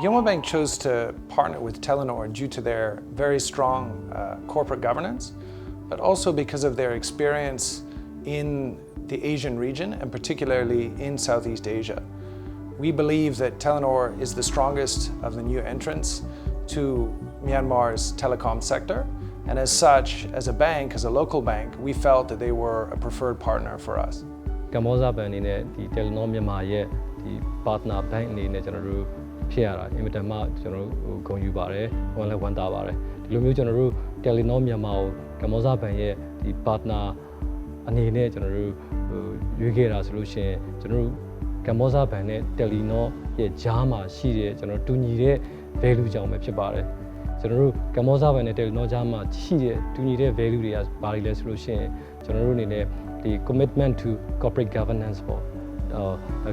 Myanmar Bank chose to partner with Telenor due to their very strong corporate governance, but also because of their experience in the Asian region and particularly in Southeast Asia. We believe that Telenor is the strongest of the new entrants to Myanmar's telecom sector, and as such, as a bank, as a local bank, we felt that they were a preferred partner for us. Telenor Myanmar ရဲ့ partner bank အနေနဲ့ကျွန်တော်တို့ဖြစ်ရတာအင်မတန်မှကျွန်တော်တို့ဂုဏ်ယူပါတယ်ဝမ်းလည်းဝမ်းသာပါတယ်ဒီလိုမျိုးကျွန်တော်တို့ Telenor Myanmar ကို Telenor Bank ရဲ့ဒီ partner အနေနဲ့ကျွန်တော်တို့ရွေးခဲ့တာဆိုလို့ရှိရင်ကျွန်တော်တို့ Telenor Bank နဲ့ Telenor ရဲ့ကြားမှာရှိတဲ့ကျွန်တော်တူညီတဲ့ value ကြောင့်ပဲဖြစ်ပါတယ်ကျွန်တော်တို့ Telenor Bank နဲ့ Telenor ကြားမှာရှိတဲ့တူညီတဲ့ value တွေကဘာတွေလဲဆိုလို့ရှိရင်ကျွန်တော်တို့အနေနဲ့ဒီ commitment to corporate governance ပေါ့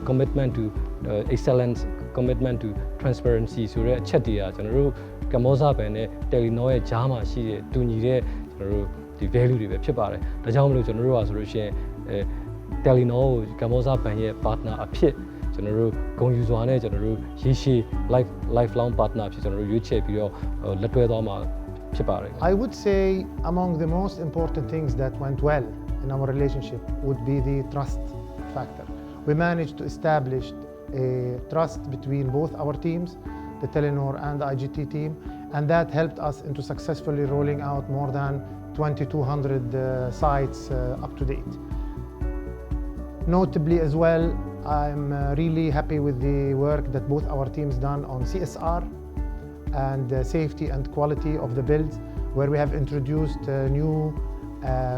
commitment to excellence commitment to transparency ဆိုတဲ့အချက်တွေကကျွန်တော်တို့ Telenor Bank နဲ့ Telenor ရဲ့ကြားမှာရှိတဲ့တူညီတဲ့ကျွန်တော်တို့ဒီ value တွေပဲဖြစ်ပါတယ်ဒါကြောင့်မလို့ကျွန်တော်တို့ကဆိုလို့ရှိရင်Telenor ကို Telenor Bank ရဲ့ partner အဖြစ်ကျွန်တော်တို့ဂုဏ်ယူစွာနဲ့ကျွန်တော်တို့ရေရှည် lifelong partner ဖြစ်ကျွန်တော်တို့ရွေးချယ်ပြီးတော့လက်တွဲသွားမှာဖြစ်ပါတယ် I would say among the most important things that went well in our relationship would be the trust factor. We managed to establish a trust between both our teams, the Telenor and the IGT team, and that helped us into successfully rolling out more than 2,200 sites up to date. Notably as well, I'm really happy with the work that both our teams done on CSR and safety and quality of the builds, where we have introduced new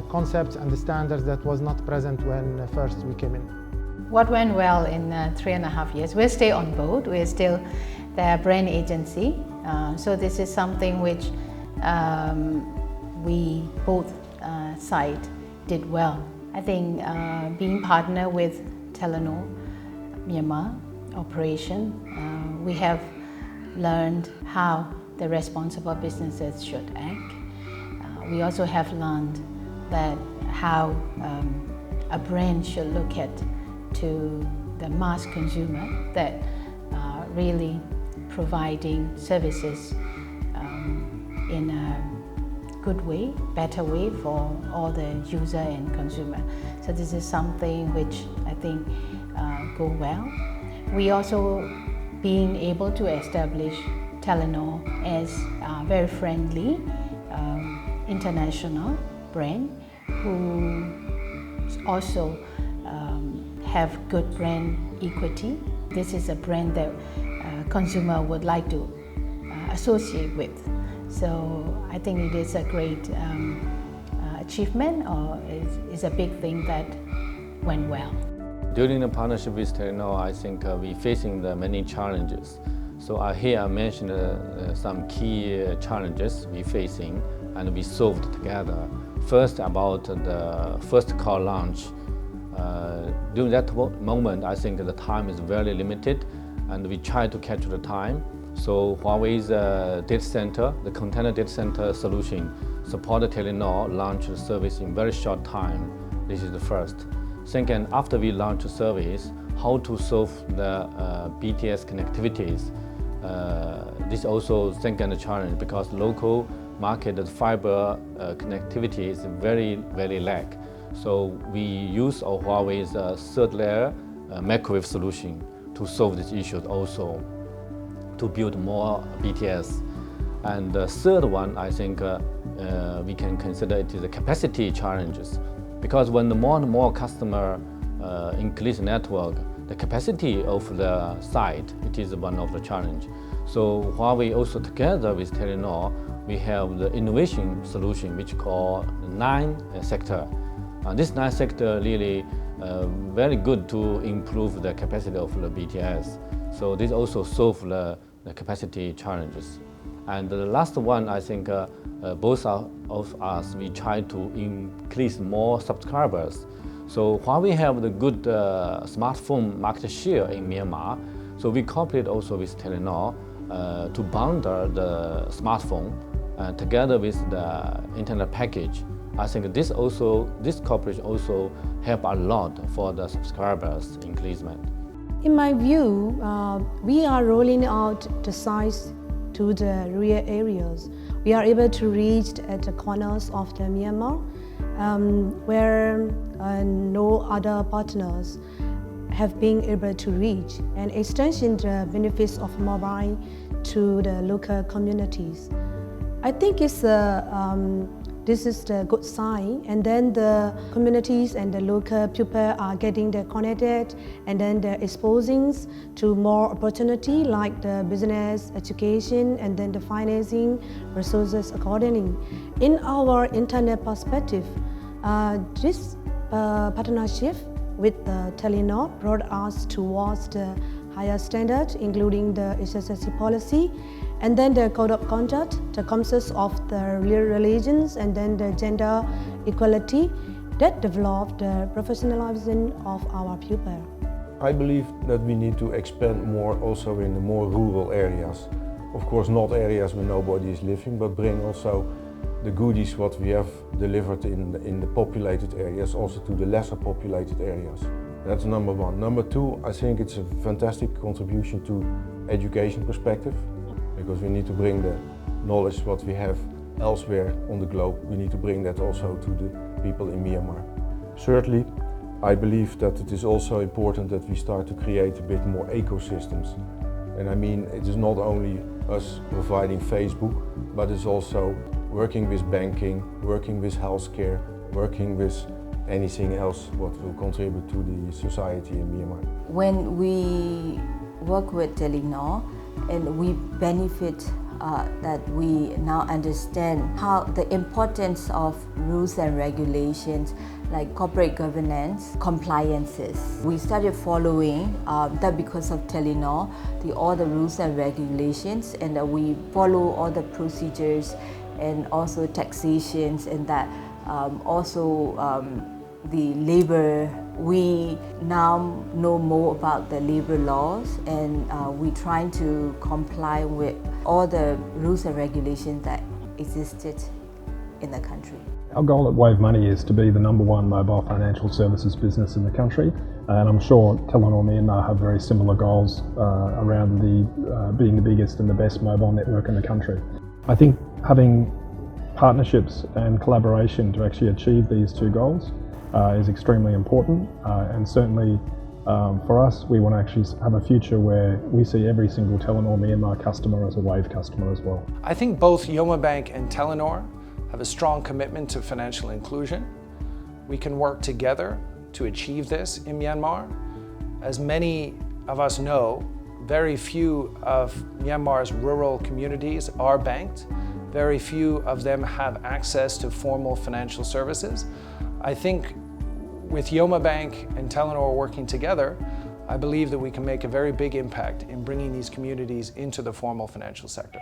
concepts and the standards that was not present when first we came in. What went well in 3.5 years? We're still on board. We're still their brand agency. So this is something which we both sides did well. I think being partner with Telenor Myanmar operation, we have learned how the responsible businesses should act. We also have learned that how a brand should look at to the mass consumer, that really providing services in a good way, better way for all the user and consumer. So this is something which I think go well. We also being able to establish Telenor as a very friendly international brand who also have good brand equity. This is a brand that consumer would like to associate with. So I think it is a great achievement, or is a big thing that went well. During the partnership with Telenor, I think we're facing the many challenges. So here I mentioned some key challenges we're facing and we solved together. First, about the first call launch. During that moment, I think the time is very limited and we try to capture the time. So Huawei's data center, the container data center solution, supported Telenor launch the service in very short time. This is the first. Second, after we launch the service, how to solve the BTS connectivities. This also second challenge because local market fiber connectivity is very lack. So we use our Huawei's third layer microwave solution to solve this issue also, to build more BTS. And the third one, I think we can consider it is the capacity challenges. Because when more and more customer increase network, the capacity of the site, it is one of the challenge. So Huawei also together with Telenor, we have the innovation solution which called 9 sector. This 9 sector really very good to improve the capacity of the BTS. So this also solve the capacity challenges. And the last one, I think both of us, we try to increase more subscribers. So Huawei have the good smartphone market share in Myanmar. So we cooperate also with Telenor to bundle the smartphone together with the internet package. I think this cooperation also help a lot for the subscribers increasement. In my view, we are rolling out the sites to the rural areas. We are able to reach at the corners of the Myanmar where no other partners have been able to reach, and extending the benefits of mobile to the local communities. I think this is the good sign, and then the communities and the local people are getting connected, and then they're exposing to more opportunity like the business, education, and then the financing resources accordingly. In our internet perspective, this partnership with Telenor brought us towards the higher standard, including the HSSC policy, and then the code of conduct, the concepts of the religions, and then the gender equality that developed the professionalism of our pupil. I believe that we need to expand more also in the more rural areas. Of course, not areas where nobody is living, but bring also the goodies what we have delivered in the populated areas also to the lesser populated areas. That's number one. Number two, I think it's a fantastic contribution to education perspective, because we need to bring the knowledge what we have elsewhere on the globe. We need to bring that also to the people in Myanmar. Thirdly, I believe that it is also important that we start to create a bit more ecosystems. And I mean, it is not only us providing Facebook, but it's also working with banking, working with healthcare, working with anything else what will contribute to the society in Myanmar. When we work with Telenor and we benefit that we now understand how the importance of rules and regulations like corporate governance, compliances. We started following that because of Telenor, all the rules and regulations, and we follow all the procedures and also taxations, and that also the labor. We now know more about the labor laws, and we're trying to comply with all the rules and regulations that existed in the country. Our goal at Wave Money is to be the #1 mobile financial services business in the country, and I'm sure Telenor Myanmar have very similar goals around being the biggest and the best mobile network in the country. I think having partnerships and collaboration to actually achieve these two goals is extremely important, and certainly for us, we want to actually have a future where we see every single Telenor Myanmar customer as a Wave customer as well. I think both Yoma Bank and Telenor have a strong commitment to financial inclusion. We can work together to achieve this in Myanmar. As many of us know, very few of Myanmar's rural communities are banked. Very few of them have access to formal financial services. I think with Yoma Bank and Telenor working together, I believe that we can make a very big impact in bringing these communities into the formal financial sector.